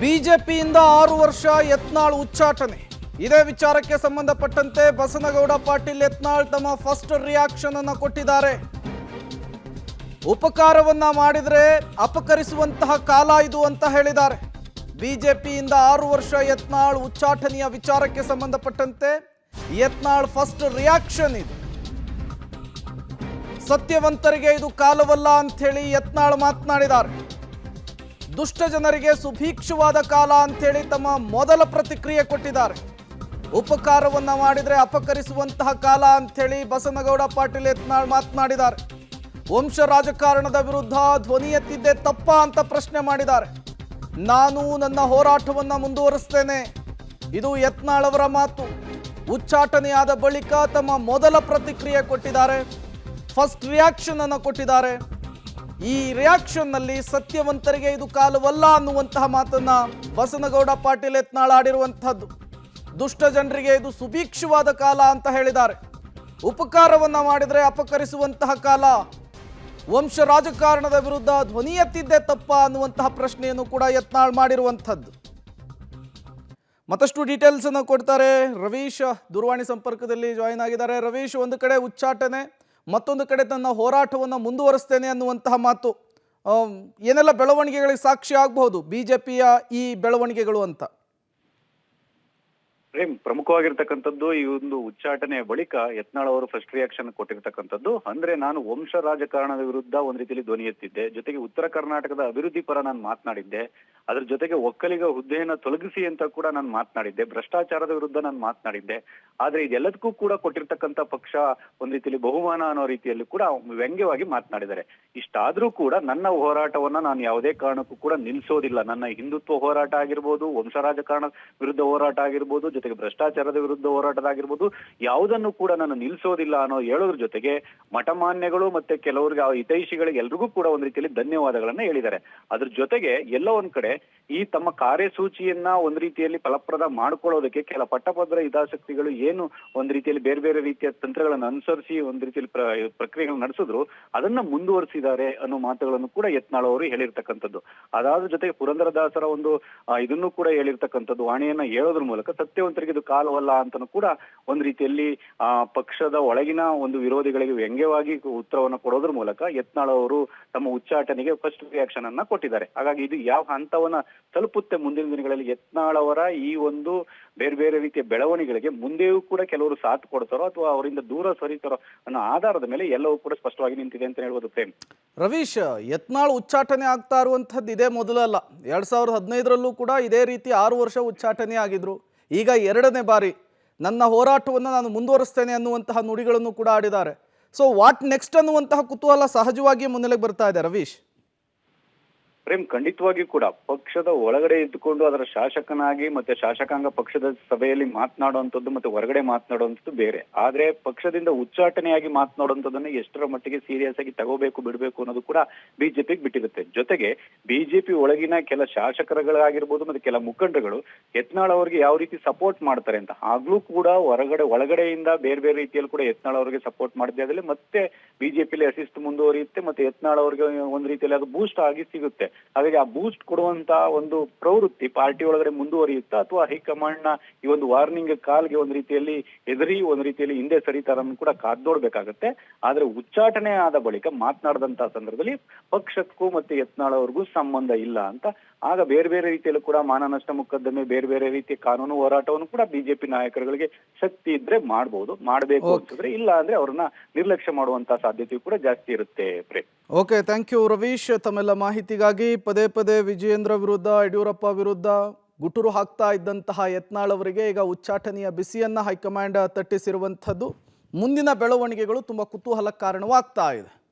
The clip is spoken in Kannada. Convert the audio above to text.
ಬಿಜೆಪಿಯಿಂದ 6 ವರ್ಷ ಯತ್ನಾಳ್ ಉಚ್ಚಾಟನೆ. ಇದೇ ವಿಚಾರಕ್ಕೆ ಸಂಬಂಧಪಟ್ಟಂತೆ ಬಸನಗೌಡ ಪಾಟೀಲ್ ಯತ್ನಾಳ್ ತಮ್ಮ ಫಸ್ಟ್ ರಿಯಾಕ್ಷನ್ ಅನ್ನು ಕೊಟ್ಟಿದ್ದಾರೆ. ಉಪಕಾರವನ್ನ ಮಾಡಿದ್ರೆ ಅಪಕರಿಸುವಂತಹ ಕಾಲ ಇದು ಅಂತ ಹೇಳಿದ್ದಾರೆ. ಬಿಜೆಪಿಯಿಂದ 6 ವರ್ಷ ಯತ್ನಾಳ್ ಉಚ್ಚಾಟನೆಯ ವಿಚಾರಕ್ಕೆ ಸಂಬಂಧಪಟ್ಟಂತೆ ಯತ್ನಾಳ್ ಫಸ್ಟ್ ರಿಯಾಕ್ಷನ್ ಇದು. ಸತ್ಯವಂತರಿಗೆ ಇದು ಕಾಲವಲ್ಲ ಅಂತ ಹೇಳಿ ಯತ್ನಾಳ್ ಮಾತನಾಡಿದ್ದಾರೆ. ದುಷ್ಟ ಜನರಿಗೆ ಸುಭೀಕ್ಷವಾದ ಕಾಲ ಅಂತೇಳಿ ತಮ್ಮ ಮೊದಲ ಪ್ರತಿಕ್ರಿಯೆ ಕೊಟ್ಟಿದ್ದಾರೆ. ಉಪಕಾರವನ್ನ ಮಾಡಿದ್ರೆ ಅಪಕರಿಸುವಂತಹ ಕಾಲ ಅಂಥೇಳಿ ಬಸನಗೌಡ ಪಾಟೀಲ್ ಯತ್ನಾಳ್ ಮಾತನಾಡಿದ್ದಾರೆ. ವಂಶ ರಾಜಕಾರಣದ ವಿರುದ್ಧ ಧ್ವನಿ ಎತ್ತಿದ್ದೆ ತಪ್ಪ ಅಂತ ಪ್ರಶ್ನೆ ಮಾಡಿದ್ದಾರೆ. ನಾನು ನನ್ನ ಹೋರಾಟವನ್ನ ಮುಂದುವರಿಸ್ತೇನೆ, ಇದು ಯತ್ನಾಳ್ ಅವರ ಮಾತು. ಉಚ್ಚಾಟನೆಯಾದ ಬಳಿಕ ತಮ್ಮ ಮೊದಲ ಪ್ರತಿಕ್ರಿಯೆ ಕೊಟ್ಟಿದ್ದಾರೆ, ಫಸ್ಟ್ ರಿಯಾಕ್ಷನ್ ಅನ್ನು ಕೊಟ್ಟಿದ್ದಾರೆ. ಈ ರಿಯಾಕ್ಷನ್ ನಲ್ಲಿ ಸತ್ಯವಂತರಿಗೆ ಇದು ಕಾಲವಲ್ಲ ಅನ್ನುವಂತಹ ಮಾತನ್ನ ಬಸನಗೌಡ ಪಾಟೀಲ್ ಯತ್ನಾಳ್ ಆಡಿರುವಂತಹದ್ದು. ದುಷ್ಟ ಜನರಿಗೆ ಇದು ಸುಭೀಕ್ಷವಾದ ಕಾಲ ಅಂತ ಹೇಳಿದ್ದಾರೆ. ಉಪಕಾರವನ್ನ ಮಾಡಿದ್ರೆ ಅಪಕರಿಸುವಂತಹ ಕಾಲ, ವಂಶ ರಾಜಕಾರಣದ ವಿರುದ್ಧ ಧ್ವನಿ ಎತ್ತಿದ್ದೆ ತಪ್ಪ ಅನ್ನುವಂತಹ ಪ್ರಶ್ನೆಯನ್ನು ಕೂಡ ಯತ್ನಾಳ್ ಮಾಡಿರುವಂಥದ್ದು. ಮತ್ತಷ್ಟು ಡೀಟೇಲ್ಸ್ ಅನ್ನು ಕೊಡ್ತಾರೆ ರವೀಶ್, ದೂರವಾಣಿ ಸಂಪರ್ಕದಲ್ಲಿ ಜಾಯಿನ್ ಆಗಿದ್ದಾರೆ. ರವೀಶ್, ಒಂದು ಕಡೆ ಉಚ್ಚಾಟನೆ, ಮತ್ತೊಂದು ಕಡೆ ತನ್ನ ಹೋರಾಟವನ್ನು ಮುಂದುವರಿಸ್ತೇನೆ ಅನ್ನುವಂತಹ ಮಾತು, ಏನೆಲ್ಲ ಬೆಳವಣಿಗೆಗಳಿಗೆ ಸಾಕ್ಷಿ ಆಗಬಹುದು ಬಿಜೆಪಿಯ ಈ ಬೆಳವಣಿಗೆಗಳು ಅಂತ? ಪ್ರಮುಖವಾಗಿರ್ತಕ್ಕಂಥದ್ದು ಈ ಒಂದು ಉಚ್ಚಾಟನೆಯ ಬಳಿಕ ಯತ್ನಾಳ್ ಅವರು ಫಸ್ಟ್ ರಿಯಾಕ್ಷನ್ ಕೊಟ್ಟಿರ್ತಕ್ಕಂಥದ್ದು. ಅಂದ್ರೆ ನಾನು ವಂಶ ರಾಜಕಾರಣದ ವಿರುದ್ಧ ಒಂದ್ ರೀತಿಯಲ್ಲಿ ಧ್ವನಿ ಎತ್ತಿದ್ದೆ, ಜೊತೆಗೆ ಉತ್ತರ ಕರ್ನಾಟಕದ ಅಭಿವೃದ್ಧಿ ಪರ ನಾನು ಮಾತನಾಡಿದ್ದೆ, ಅದ್ರ ಜೊತೆಗೆ ಒಕ್ಕಲಿಗ ಹುದ್ದೆಯನ್ನ ತೊಲಗಿಸಿ ಅಂತ ಕೂಡ ನಾನು ಮಾತನಾಡಿದ್ದೆ, ಭ್ರಷ್ಟಾಚಾರದ ವಿರುದ್ಧ ನಾನು ಮಾತನಾಡಿದ್ದೆ. ಆದ್ರೆ ಇದೆಲ್ಲದಕ್ಕೂ ಕೂಡ ಕೊಟ್ಟಿರ್ತಕ್ಕಂಥ ಪಕ್ಷ ಒಂದ್ ರೀತಿಯಲ್ಲಿ ಬಹುಮಾನ ಅನ್ನೋ ರೀತಿಯಲ್ಲಿ ಕೂಡ ವ್ಯಂಗ್ಯವಾಗಿ ಮಾತನಾಡಿದ್ದಾರೆ. ಇಷ್ಟಾದ್ರೂ ಕೂಡ ನನ್ನ ಹೋರಾಟವನ್ನ ನಾನು ಯಾವುದೇ ಕಾರಣಕ್ಕೂ ಕೂಡ ನಿಲ್ಸೋದಿಲ್ಲ. ನನ್ನ ಹಿಂದುತ್ವ ಹೋರಾಟ ಆಗಿರ್ಬೋದು, ವಂಶ ರಾಜಕಾರಣ ವಿರುದ್ಧ ಹೋರಾಟ ಆಗಿರ್ಬೋದು, ಜೊತೆಗೆ ಭ್ರಷ್ಟಾಚಾರದ ವಿರುದ್ಧ ಹೋರಾಟದಾಗಿರ್ಬೋದು, ಯಾವುದನ್ನು ಕೂಡ ನಾನು ನಿಲ್ಸೋದಿಲ್ಲ ಅನ್ನೋ ಹೇಳೋದ್ರ ಜೊತೆಗೆ ಮಠಮಾನ್ಯಗಳು ಮತ್ತೆ ಕೆಲವರಿಗೆ ಹಿತೈಷಿಗಳಿಗೆ ಎಲ್ರಿಗೂ ಕೂಡ ಒಂದ್ ರೀತಿಯಲ್ಲಿ ಧನ್ಯವಾದಗಳನ್ನ ಹೇಳಿದ್ದಾರೆ. ಅದ್ರ ಜೊತೆಗೆ ಎಲ್ಲ ಒಂದ್ ಕಡೆ ಈ ತಮ್ಮ ಕಾರ್ಯಸೂಚಿಯನ್ನ ಒಂದ್ ರೀತಿಯಲ್ಲಿ ಫಲಪ್ರದ ಮಾಡ್ಕೊಳ್ಳೋದಕ್ಕೆ ಕೆಲ ಪಟ್ಟಭದ್ರ ಹಿತಾಸಕ್ತಿಗಳು ಏನು ಒಂದ್ ರೀತಿಯಲ್ಲಿ ಬೇರೆ ಬೇರೆ ರೀತಿಯ ತಂತ್ರಗಳನ್ನು ಅನುಸರಿಸಿ ಒಂದ್ ರೀತಿಯಲ್ಲಿ ಪ್ರಕ್ರಿಯೆಗಳನ್ನು ನಡೆಸಿದ್ರು, ಅದನ್ನ ಮುಂದುವರಿಸಿದ್ದಾರೆ ಅನ್ನೋ ಮಾತುಗಳನ್ನು ಕೂಡ ಯತ್ನಾಳ್ ಅವರು ಹೇಳಿರ್ತಕ್ಕಂಥದ್ದು. ಅದಾದ್ರ ಜೊತೆಗೆ ಪುರಂದರದಾಸರ ಒಂದು ಇದನ್ನು ಕೂಡ ಹೇಳಿರ್ತಕ್ಕಂಥದ್ದು, ವಾಣಿಯನ್ನ ಹೇಳೋದ್ರ ಮೂಲಕ ಸತ್ಯವಂತರಿಗೆ ಇದು ಕಾಲವಲ್ಲ ಅಂತನೂ ಕೂಡ ಒಂದ್ ರೀತಿಯಲ್ಲಿ ಪಕ್ಷದ ಒಳಗಿನ ಒಂದು ವಿರೋಧಿಗಳಿಗೆ ವ್ಯಂಗ್ಯವಾಗಿ ಉತ್ತರವನ್ನು ಕೊಡೋದ್ರ ಮೂಲಕ ಯತ್ನಾಳ್ ಅವರು ತಮ್ಮ ಉಚ್ಚಾಟನೆಗೆ ಫಸ್ಟ್ ರಿಯಾಕ್ಷನ್ ಅನ್ನ ಕೊಟ್ಟಿದ್ದಾರೆ. ಹಾಗಾಗಿ ಇದು ಯಾವ ಹಂತವನ್ನ ತಲುಪುತ್ತೆ ಮುಂದಿನ ದಿನಗಳಲ್ಲಿ ಯತ್ನಾಳ್ ಅವರ ಈ ಒಂದು ಬೇರೆ ಬೇರೆ ರೀತಿಯ ಬೆಳವಣಿಗೆಗಳಿಗೆ ಮುಂದೆಯೂ ಕೂಡ ಕೆಲವರು ಸಾಥ್ ಕೊಡ್ತಾರೋ ಅಥವಾ ಅವರಿಂದ ದೂರ ಸರಿತಾರೋ ಅನ್ನೋ ಆಧಾರದ ಮೇಲೆ ಎಲ್ಲವೂ ಕೂಡ ಸ್ಪಷ್ಟವಾಗಿ ನಿಂತಿದೆ ಅಂತ ಹೇಳ್ಬೋದು. ಪ್ರೇಮ್, ರವೀಶ್, ಯತ್ನಾಳ್ ಉಚ್ಚಾಟನೆ ಆಗ್ತಾ ಇರುವಂಥದ್ದು ಇದೇ ಮೊದಲಲ್ಲ. 2015ರಲ್ಲೂ ಕೂಡ ಇದೇ ರೀತಿ 6 ವರ್ಷ ಉಚ್ಚಾಟನೆ ಆಗಿದ್ರು. ಈಗ 2ನೇ ಬಾರಿ ನನ್ನ ಹೋರಾಟವನ್ನು ನಾನು ಮುಂದುವರಿಸ್ತೇನೆ ಅನ್ನುವಂತಹ ನುಡಿಗಳನ್ನು ಕೂಡ ಆಡಿದ್ದಾರೆ. ಸೊ ವಾಟ್ ನೆಕ್ಸ್ಟ್ ಅನ್ನುವಂತಹ ಕುತೂಹಲ ಸಹಜವಾಗಿ ಮುನ್ನೆಲೆಗೆ ಬರ್ತಾ ಇದೆ ರವೀಶ್. ಪ್ರೇಮ್, ಖಂಡಿತವಾಗಿಯೂ ಕೂಡ ಪಕ್ಷದ ಒಳಗಡೆ ಇದ್ದುಕೊಂಡು ಅದರ ಶಾಸಕನಾಗಿ ಮತ್ತೆ ಶಾಸಕಾಂಗ ಪಕ್ಷದ ಸಭೆಯಲ್ಲಿ ಮಾತನಾಡುವಂಥದ್ದು ಮತ್ತೆ ಹೊರಗಡೆ ಮಾತನಾಡುವಂಥದ್ದು ಬೇರೆ. ಆದ್ರೆ ಪಕ್ಷದಿಂದ ಉಚ್ಚಾಟನೆಯಾಗಿ ಮಾತನಾಡುವಂಥದ್ದನ್ನ ಎಷ್ಟರ ಮಟ್ಟಿಗೆ ಸೀರಿಯಸ್ ಆಗಿ ತಗೋಬೇಕು ಬಿಡಬೇಕು ಅನ್ನೋದು ಕೂಡ ಬಿಜೆಪಿಗೆ ಬಿಟ್ಟಿರುತ್ತೆ. ಜೊತೆಗೆ ಬಿಜೆಪಿ ಒಳಗಿನ ಕೆಲ ಶಾಸಕರುಗಳಾಗಿರ್ಬೋದು ಮತ್ತೆ ಕೆಲ ಮುಖಂಡರುಗಳು ಯತ್ನಾಳ್ ಅವರಿಗೆ ಯಾವ ರೀತಿ ಸಪೋರ್ಟ್ ಮಾಡ್ತಾರೆ ಅಂತ, ಆಗ್ಲೂ ಕೂಡ ಒಳಗಡೆಯಿಂದ ಬೇರೆ ಬೇರೆ ರೀತಿಯಲ್ಲಿ ಕೂಡ ಯತ್ನಾಳ್ ಅವರಿಗೆ ಸಪೋರ್ಟ್ ಮಾಡಿದ್ರೆ ಮತ್ತೆ ಬಿಜೆಪಿಲಿ ಅಶಿಸ್ತು ಮುಂದುವರಿಯುತ್ತೆ, ಮತ್ತೆ ಯತ್ನಾಳ್ ಅವರಿಗೆ ಒಂದ್ ರೀತಿಯಲ್ಲಿ ಅದು ಬೂಸ್ಟ್ ಆಗಿ ಸಿಗುತ್ತೆ. ಹಾಗಾಗಿ ಆ ಬೂಸ್ಟ್ ಕೊಡುವಂತ ಒಂದು ಪ್ರವೃತ್ತಿ ಪಾರ್ಟಿ ಒಳಗಡೆ ಮುಂದುವರಿಯುತ್ತಾ ಅಥವಾ ಹೈಕಮಾಂಡ್ ನ ಈ ಒಂದು ವಾರ್ನಿಂಗ್ ಕಾಲ್ಗೆ ಒಂದ್ ರೀತಿಯಲ್ಲಿ ಎದುರಿ ಒಂದ್ ರೀತಿಯಲ್ಲಿ ಹಿಂದೆ ಸರಿತಾರನ್ನು ಕೂಡ ಕಾದ್ದೋಡ್ಬೇಕಾಗತ್ತೆ. ಆದ್ರೆ ಉಚ್ಚಾಟನೆ ಆದ ಬಳಿಕ ಮಾತನಾಡಿದಂತಹ ಸಂದರ್ಭದಲ್ಲಿ ಪಕ್ಷಕ್ಕೂ ಮತ್ತೆ ಯತ್ನಾಳ್ ಅವ್ರಿಗೂ ಸಂಬಂಧ ಇಲ್ಲ ಅಂತ, ಆಗ ಬೇರೆ ಬೇರೆ ರೀತಿಯಲ್ಲೂ ಕೂಡ ಮಾನನಷ್ಟ ಮೊಕದ್ದಮೆ ಬೇರೆ ಬೇರೆ ರೀತಿಯ ಕಾನೂನು ಹೋರಾಟವನ್ನು ಕೂಡ ಬಿಜೆಪಿ ನಾಯಕರುಗಳಿಗೆ ಶಕ್ತಿ ಇದ್ರೆ ಮಾಡಬಹುದು, ಮಾಡಬೇಕು ಅಂತಂದ್ರೆ, ಇಲ್ಲ ಅಂದ್ರೆ ಅವ್ರನ್ನ ನಿರ್ಲಕ್ಷ್ಯ ಮಾಡುವಂತ ಸಾಧ್ಯತೆ ಕೂಡ ಜಾಸ್ತಿ ಇರುತ್ತೆ. Prem, okay, thank you Ravish ತಮ್ಮೆಲ್ಲ ಮಾಹಿತಿಗಾಗಿ. ಪದೇ ಪದೇ ವಿಜಯೇಂದ್ರ ವಿರುದ್ಧ, ಯಡಿಯೂರಪ್ಪ ವಿರುದ್ಧ ಗುಟುರು ಹಾಕ್ತಾ ಇದ್ದಂತಹ ಯತ್ನಾಳ್ ಅವರಿಗೆ ಈಗ ಉಚ್ಚಾಟನೆಯ ಬಿಸಿಯನ್ನ ಹೈಕಮಾಂಡ್ ತಟ್ಟಿಸಿರುವಂಥದ್ದು ಮುಂದಿನ ಬೆಳವಣಿಗೆಗಳು ತುಂಬ ಕುತೂಹಲಕ್ಕೆ ಕಾರಣವಾಗ್ತಾ ಇದೆ.